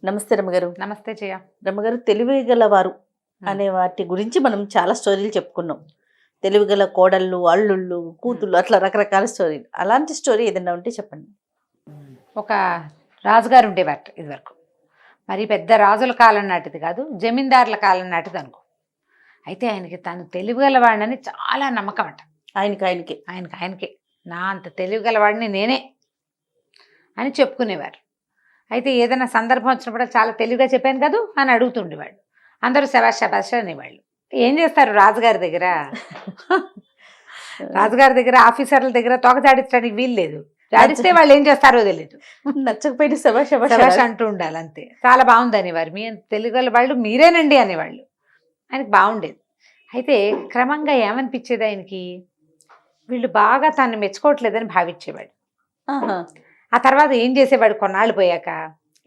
నమస్తే రమ్మగారు. నమస్తే జయ. రమ్మగారు, తెలివిగలవారు అనే వాటి గురించి మనం చాలా స్టోరీలు చెప్పుకున్నాం. తెలివిగల కోడళ్ళు, అల్లుళ్ళు, కూతుళ్ళు, అట్లా రకరకాల స్టోరీలు. అలాంటి స్టోరీ ఏదైనా ఉంటే చెప్పండి. ఒక రాజుగారు ఉండేవారు ఇదివరకు. మరి పెద్ద రాజుల కాలం నాటిది కాదు, జమీందారుల కాలం నాటిది అనుకో. అయితే ఆయనకి తను తెలివిగలవాడిని చాలా నమ్మకం అంట. ఆయనకే నా అంత తెలివిగలవాడిని నేనే అని చెప్పుకునేవారు. అయితే ఏదైనా సందర్భం వచ్చినప్పుడు చాలా తెలివిగా చెప్పాను కదూ అని అడుగుతుండేవాడు. అందరూ శబాష్ శబాష్ అనేవాళ్ళు. ఏం చేస్తారు రాజుగారి దగ్గర? రాజుగారి దగ్గర ఆఫీసర్ల దగ్గర తోక జాడించడానికి వీలు లేదు. జాడిస్తే వాళ్ళు ఏం చేస్తారో తెలియదు. నచ్చకపోయిన శబాష్ శబాష్ అంటూ ఉండాలి అంతే. చాలా బాగుంది అనేవారు. మీ తెలివిగల వాళ్ళు మీరేనండి అనేవాళ్ళు. ఆయనకి బాగుండేది. అయితే క్రమంగా ఏమనిపించేది ఆయనకి, వీళ్ళు బాగా తను మెచ్చుకోవట్లేదని భావించేవాడు. ఆ తర్వాత ఏం చేసేవాడు, కొన్నాళ్ళు పోయాక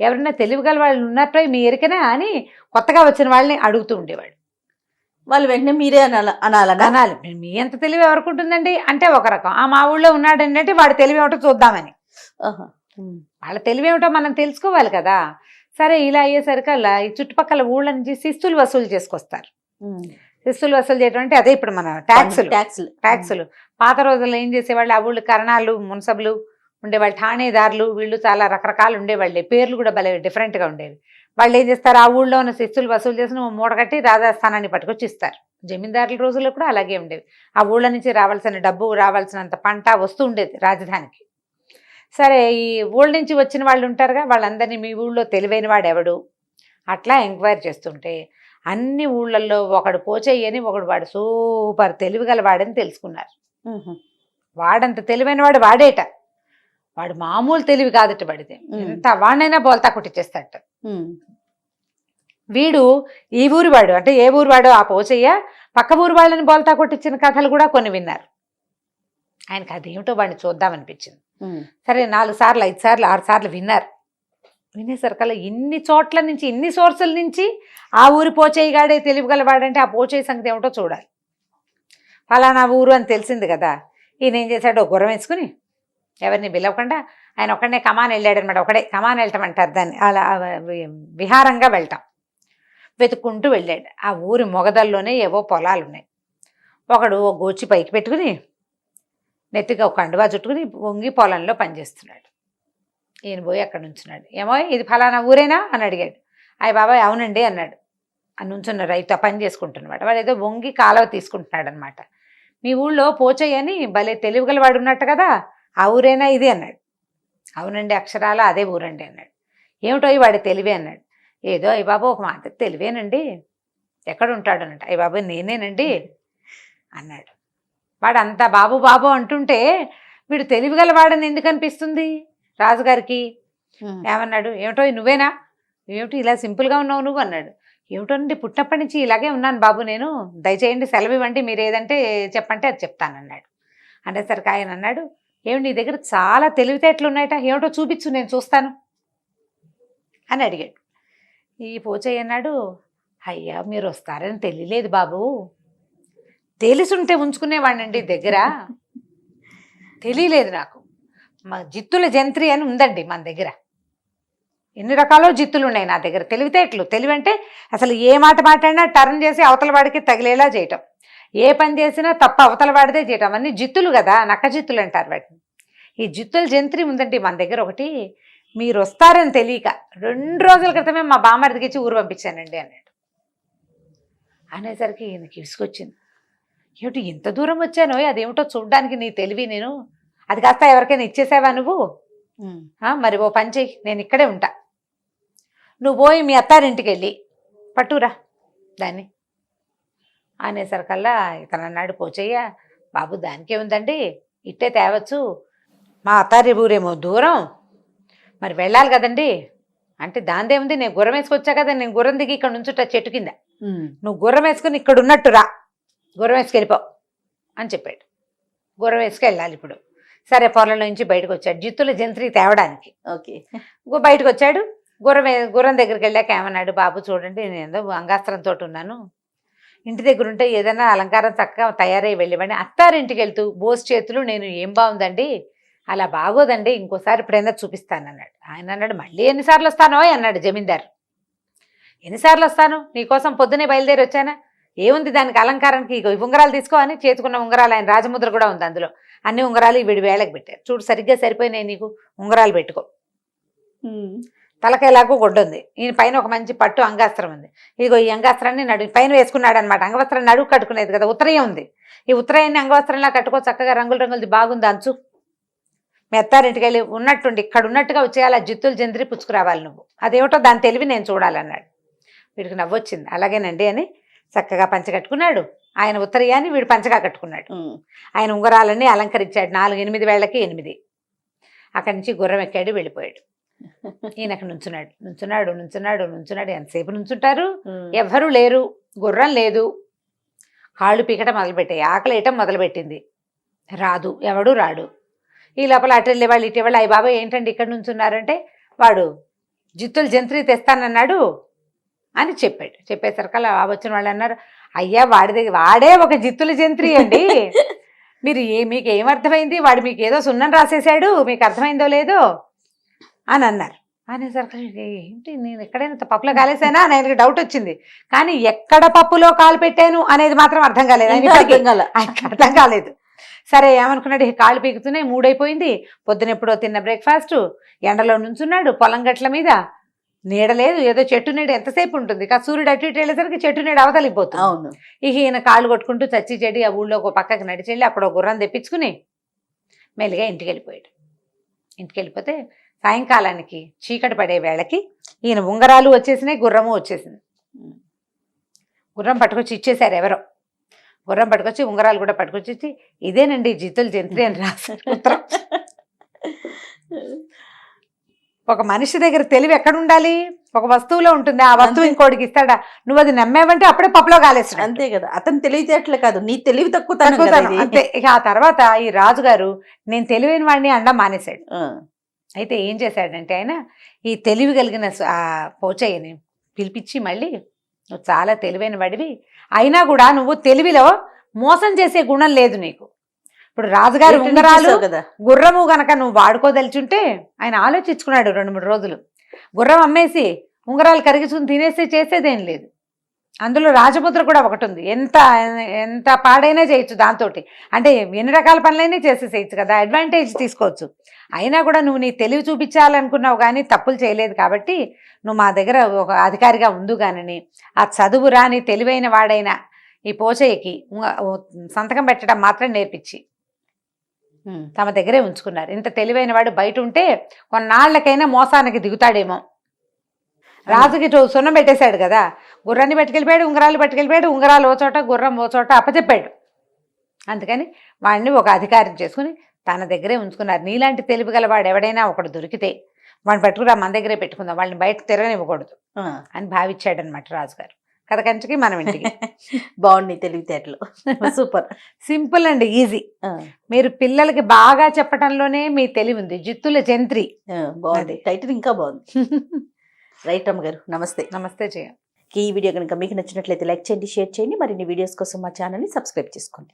ఎవరైనా తెలివిగల వాళ్ళు ఉన్నట్టు మీ ఎరికనా అని కొత్తగా వచ్చిన వాళ్ళని అడుగుతూ ఉండేవాడు. వాళ్ళు వెంటనే మీరే అనాలి. మీ ఎంత తెలివి ఎవరికి ఉంటుందండి అంటే ఒక రకం, మా ఊళ్ళో ఉన్నాడండి అంటే వాడి తెలివి ఏమిటో చూద్దామని. వాళ్ళ తెలివి ఏమిటో మనం తెలుసుకోవాలి కదా. సరే, ఇలా అయ్యేసరికల్లా ఈ చుట్టుపక్కల ఊళ్ళ నుంచి శిస్తులు వసూలు చేసుకొస్తారు. శిస్తులు వసూలు చేయడం అంటే అదే ఇప్పుడు మన ట్యాక్సులు. పాత రోజుల్లో ఏం చేసేవాళ్ళు, ఆ ఊళ్ళు కరణాలు, మున్సబులు ఉండేవాళ్ళు, ఠాణేదారులు, వీళ్ళు చాలా రకరకాలు ఉండేవాళ్ళే. పేర్లు కూడా భలే డిఫరెంట్గా ఉండేవి. వాళ్ళు ఏం చేస్తారు, ఆ ఊళ్ళో ఉన్న శిస్తులు వసూలు చేసి మూట కట్టి రాజస్థానాన్ని పట్టుకొచ్చి ఇస్తారు. జమీందారుల రోజుల్లో కూడా అలాగే ఉండేవి. ఆ ఊళ్ళ నుంచి రావాల్సిన డబ్బు, రావాల్సినంత పంట వస్తూ ఉండేది రాజధానికి. సరే, ఈ ఊళ్ళ నుంచి వచ్చిన వాళ్ళు ఉంటారుగా, వాళ్ళందరినీ మీ ఊళ్ళో తెలివైన వాడు ఎవడు అట్లా ఎంక్వైరీ చేస్తుంటే అన్ని ఊళ్ళల్లో ఒకడు పోచేయని ఒకడు వాడు సూపర్ తెలివిగల వాడని తెలుసుకున్నారు. వాడంత తెలివైన వాడు వాడేట. వాడు మామూలు తెలివి కాదట వాడితే. ఎంత వాడినైనా బోల్తా కొట్టించేస్తాడట. వీడు ఈ ఊరు వాడు అంటే ఏ ఊరు వాడు ఆ పోచయ్య పక్క ఊరు వాళ్ళని బోల్తా కొట్టించిన కథలు కూడా కొన్ని విన్నారు. ఆయనకి అదేమిటో వాడిని చూద్దామనిపించింది. సరే, 4 సార్లు 5 సార్లు 6 సార్లు విన్నారు. వినేసరికల్లా ఇన్ని చోట్ల నుంచి, ఇన్ని సోర్సుల నుంచి ఆ ఊరి పోచయ్యగాడే తెలివిగలవాడంటే ఆ పోచయ్య సంగతి ఏమిటో చూడాలి. ఫలానా ఊరు అని తెలిసింది కదా. ఈయన ఏం చేశాడు, గుర్రం వేసుకుని ఎవరిని పిలవకుండా ఆయన ఒకడనే కమాన్ వెళ్ళాడనమాట. ఒకడే కమాన్ వెళ్ళటమంటారు దాన్ని, అలా విహారంగా వెళ్ళటం. వెతుక్కుంటూ వెళ్ళాడు. ఆ ఊరి మొగదల్లోనే ఏవో పొలాలు ఉన్నాయి. ఒకడు ఓ గోచి పైకి పెట్టుకుని నెత్తిగా ఒక కండువా చుట్టుకుని వంగి పొలంలో పనిచేస్తున్నాడు. ఈయన పోయి అక్కడ నుంచున్నాడు. ఏమో ఇది ఫలానా ఊరేనా అని అడిగాడు. అయ్య బాబాయ్ అవునండి అన్నాడు. అని నుంచున్న రైతు పని చేసుకుంటున్నమాట. వాడు ఏదో వంగి కాలువ తీసుకుంటున్నాడు అనమాట. మీ ఊళ్ళో పోచయ్య అని భలే తెలివిగల వాడు ఉన్నట్టు కదా, ఆ ఊరేనా ఇది అన్నాడు. అవునండి, అక్షరాల అదే ఊరండి అన్నాడు. ఏమిటో వాడి తెలివి అన్నాడు. ఏదో అయ్య బాబు ఒక మాట తెలివేనండి. ఎక్కడ ఉంటాడు అన్నట్టు. అయ్య బాబు నేనేనండి అన్నాడు. వాడు అంతా బాబు బాబు అంటుంటే వీడు తెలివిగల వాడని ఎందుకు అనిపిస్తుంది రాజుగారికి? ఏమన్నాడు, ఏమిటో నువ్వేనా, ఏమిటి ఇలా సింపుల్గా ఉన్నావు నువ్వు అన్నాడు. ఏమిటోనండి, పుట్టినప్పటి నుంచి ఇలాగే ఉన్నాను బాబు నేను, దయచేయండి సెలవు ఇవ్వండి, మీరు ఏదంటే చెప్పంటే అది చెప్తానన్నాడు. అనేసరికి ఆయన అన్నాడు, ఏమిటి నీ దగ్గర చాలా తెలివితేటలు ఉన్నాయట, ఏమిటో చూపించు నేను చూస్తాను అని అడిగాడు. ఈ పోచయ్య అన్నాడు, అయ్యా మీరు వస్తారని తెలియలేదు బాబు, తెలుసుంటే ఉంచుకునేవాడినండి దగ్గర, తెలియలేదు నాకు. మా జిత్తుల జంత్రి అని ఉందండి మన దగ్గర. ఎన్ని రకాలో జిత్తులు ఉన్నాయి నా దగ్గర. తెలివితేటలు, తెలివి అంటే అసలు ఏ మాట మాట్లాడినా టర్న్ చేసి అవతల వాడికి తగిలేలా చేయటం, ఏ పని చేసినా తప్ప అవతల వాడిదే చేయటం, అన్నీ జిత్తులు కదా, నక్క జిత్తులు అంటారు వాటిని. ఈ జిత్తుల జంత్రి ఉందండి మన దగ్గర ఒకటి, మీరు వస్తారని తెలియక 2 రోజుల క్రితమే మా బామ్మర్దికి ఇచ్చి ఊరు పంపించానండి అన్నాడు. అనేసరికి ఈయనకి విసుకొచ్చింది. ఏమిటి ఇంత దూరం వచ్చానో, అదేమిటో చూడ్డానికి నీ తెలివి, నేను అది కాస్త ఎవరికైనా ఇచ్చేసావా నువ్వు? మరి ఓ పని చెయ్యి, నేను ఇక్కడే ఉంటా, నువ్వు పోయి మీ అత్తారింటికి వెళ్ళి పట్టురా దాన్ని అనేసరికల్లా ఇతను అన్నాడు పోచయ్య, బాబు దానికే ఉందండి, ఇట్టే తేవచ్చు, మా అత్తారి ఊరేమో దూరం, మరి వెళ్ళాలి కదండి అంటే దాందే ఉంది, నేను గుర్రం వేసుకొచ్చా కదా, నేను గుర్రం దిగి ఇక్కడ నుంచుట చెట్టు కింద, నువ్వు గుర్రం వేసుకుని ఇక్కడ ఉన్నట్టు రా, గుర్రం వేసుకెళ్ళిపో అని చెప్పాడు. గుర్రం వేసుకెళ్ళాలి ఇప్పుడు. సరే, పొలంలో నుంచి బయటకు వచ్చాడు జిత్తుల జంత్రి తేవడానికి. ఓకే, బయటకు వచ్చాడు. గుర్రం దగ్గరికి వెళ్ళాక ఏమన్నాడు, బాబు చూడండి నేను ఏదో అంగాస్త్రంతో ఉన్నాను, ఇంటి దగ్గర ఉంటే ఏదైనా అలంకారం చక్కగా తయారై వెళ్ళివ్వండి, అత్తారింటికి వెళ్తూ బోస్ చేతులు నేను ఏం బాగుందండి అలా బాగోదండి, ఇంకోసారి ఎప్పుడైనా చూపిస్తాను అన్నాడు. ఆయన అన్నాడు, మళ్ళీ ఎన్నిసార్లు వస్తానో అన్నాడు జమీందారు. ఎన్నిసార్లు వస్తాను, నీకోసం పొద్దునే బయలుదేరి వచ్చానా, ఏముంది దానికి అలంకారానికి, ఇగో ఈ ఉంగరాలు తీసుకో అని చేతుకున్న ఉంగరాలు, ఆయన రాజముద్ర కూడా ఉంది అందులో, అన్ని ఉంగరాలు వీడి వేళకు పెట్టారు. చూడు సరిగ్గా సరిపోయినాయి నీకు, ఉంగరాలు పెట్టుకో. తలకెలాగో గొడ్డుంది, ఈయన పైన ఒక మంచి పట్టు అంగాస్త్రం ఉంది, ఇదిగో ఈ అంగాస్త్రాన్ని పైన వేసుకున్నాడు అనమాట. అంగవస్త్రాన్ని నడుగు కట్టుకునేది కదా, ఉత్తరయం ఉంది, ఈ ఉత్తరయాన్ని అంగవస్త్రంలా కట్టుకో చక్కగా, రంగులు రంగులది బాగుంది అంచు. మీ అత్తారింటికి వెళ్ళి ఉన్నట్టుండి ఇక్కడ ఉన్నట్టుగా వచ్చేయాలి, ఆ జిత్తులు జంత్రి పుచ్చుకురావాలి నువ్వు, అదేమిటో దాని తెలివి నేను చూడాలన్నాడు. వీడికి నవ్వొచ్చింది. అలాగేనండి అని చక్కగా పంచ కట్టుకున్నాడు. ఆయన ఉత్తరయాన్ని వీడు పంచగా కట్టుకున్నాడు. ఆయన ఉంగరాలన్నీ అలంకరించాడు. 4-8 వేళ్లకి 8. అక్కడి నుంచి గుర్రం ఎక్కాడు, వెళ్ళిపోయాడు. ఈయనకు నుంచున్నాడు. ఎంతసేపు నుంచుంటారు, ఎవ్వరూ లేరు, గుర్రం లేదు, కాళ్ళు పీకటం మొదలుపెట్టాయి, ఆకలి వేయటం మొదలుపెట్టింది, రాదు, ఎవడు రాడు. ఈ లోపల అటు వెళ్ళే వాళ్ళు ఇటు వాళ్ళు, అయ్య బాబాయ్ ఏంటండి ఇక్కడ నుంచున్నారంటే, వాడు జిత్తులు జంత్రి తెస్తానన్నాడు అని చెప్పాడు. చెప్పేసరికల్లా వచ్చిన వాళ్ళు అన్నారు, అయ్యా వాడే ఒక జిత్తుల జంత్రి అండి, మీకు ఏమర్థమైంది, వాడు మీకు ఏదో సున్నం రాసేసాడు, మీకు అర్థమైందో లేదో అని అన్నారు. అనేసరికి ఏంటి నేను ఎక్కడైనా పప్పులో కాలేసానా అని ఆయనకి డౌట్ వచ్చింది. కానీ ఎక్కడ పప్పులో కాలు పెట్టాను అనేది మాత్రం అర్థం కాలేదు, ఆయనకి అర్థం కాలేదు. సరే ఏమనుకున్నాడు, కాళ్ళు పీకుతున్నాయి, 3 అయిపోయింది, పొద్దునెప్పుడో తిన్న బ్రేక్ఫాస్ట్, ఎండలో నుంచున్నాడు, పొలం గట్ల మీద నీడ లేదు, ఏదో చెట్టు నీడ ఎంతసేపు ఉంటుంది, సూర్యుడు అటు ఇటు వెళ్ళేసరికి చెట్టు నీడ అవతలిపోతుంది. అవును. ఇక ఈయన కాళ్ళు కొట్టుకుంటూ చచ్చి చెడి ఆ ఊళ్ళో ఒక పక్కకి నడిచెళ్ళి అక్కడ ఒక గుర్రం తెప్పించుకుని మెల్లిగా ఇంటికి వెళ్ళిపోయాడు. ఇంటికి వెళ్ళిపోతే సాయంకాలానికి చీకటి పడే వేళకి ఈయన ఉంగరాలు వచ్చేసినాయి, గుర్రము వచ్చేసింది. గుర్రం పట్టుకొచ్చి ఇచ్చేశారు ఎవరో, గుర్రం పట్టుకొచ్చి ఉంగరాలు కూడా పట్టుకొచ్చి, ఇదేనండి జిత్తుల జంత్రి అని రాశారు ఉత్తరం. ఒక మనిషి దగ్గర తెలివి ఎక్కడ ఉండాలి, ఒక వస్తువులో ఉంటుంది, ఆ వస్తువు ఇంకోటికి ఇస్తాడా, నువ్వు అది నమ్మేవంటే అప్పుడే పప్పులో కాలేస్తాడు. అంతే కదా, అతను తెలివితేటలు కాదు, నీ తెలివి తక్కువ. అంతే. ఇక ఆ తర్వాత ఈ రాజుగారు నేను తెలివైన వాడిని అండం మానేశాడు. అయితే ఏం చేశాడంటే ఆయన ఈ తెలివి కలిగిన ఆ పోచయ్యని పిలిపించి, మళ్ళీ నువ్వు చాలా తెలివైన వాడివి, అయినా కూడా నువ్వు తెలివిలో మోసం చేసే గుణం లేదు నీకు. ఇప్పుడు రాజుగారి ఉంగరాలు గుర్రము గనక నువ్వు వాడుకోదలుచుంటే, ఆయన ఆలోచించుకున్నాడు 2-3 రోజులు. గుర్రం అమ్మేసి ఉంగరాలు కరిగించుకుని తినేసి చేసేదేం లేదు. అందులో రాజముద్ర కూడా ఒకటి ఉంది, ఎంత పాడైనా చేయొచ్చు దాంతో, అంటే ఎన్ని రకాల పనులైనా చేసేసేయచ్చు కదా, అడ్వాంటేజ్ తీసుకోవచ్చు. అయినా కూడా నువ్వు నీ తెలివి చూపించాలనుకున్నావు కానీ తప్పులు చేయలేదు కాబట్టి నువ్వు మా దగ్గర ఒక అధికారిగా ఉండు గానని ఆ చదువు రాని తెలివైన వాడైన ఈ పోచయ్యకి సంతకం పెట్టడం మాత్రం నేర్పించి తమ దగ్గరే ఉంచుకున్నారు. ఇంత తెలివైన వాడు బయట ఉంటే కొన్నాళ్లకైనా మోసానికి దిగుతాడేమో. రాజుకి సున్నం పెట్టేశాడు కదా, గుర్రాన్ని పట్టుకెళ్ళిపోయాడు, ఉంగరాలు పట్టుకెళ్ళిపోయాడు, ఉంగరాలు ఓ చోట గుర్రం ఓ చోట అప్పచెప్పాడు. అందుకని వాడిని ఒక అధికారం చేసుకుని తన దగ్గరే ఉంచుకున్నారు. నీలాంటి తెలివి గల వాడు ఎవడైనా ఒకడు దొరికితే వాడిని పట్టుకురా, మన దగ్గరే పెట్టుకుందాం, వాళ్ళని బయటకు తిరగనివ్వకూడదు అని భావించాడనమాట రాజుగారు. కథ కంచికి మనం ఇంటికి. బాగుంది తెలివితేటలు, సూపర్, సింపుల్ అండ్ ఈజీ. మీరు పిల్లలకి బాగా చెప్పటంలోనే మీ తెలివి ఉంది. జిత్తుల జంత్రి బాగుంది, టైటిల్ ఇంకా బాగుంది. రైట్ అమ్మగారు, నమస్తే. నమస్తే చేయ. ఈ వీడియో కనుక మీకు నచ్చినట్లయితే లైక్ చేయండి, షేర్ చేయండి. మరిన్ని వీడియోస్ కోసం మా ఛానల్ని సబ్స్క్రైబ్ చేసుకోండి.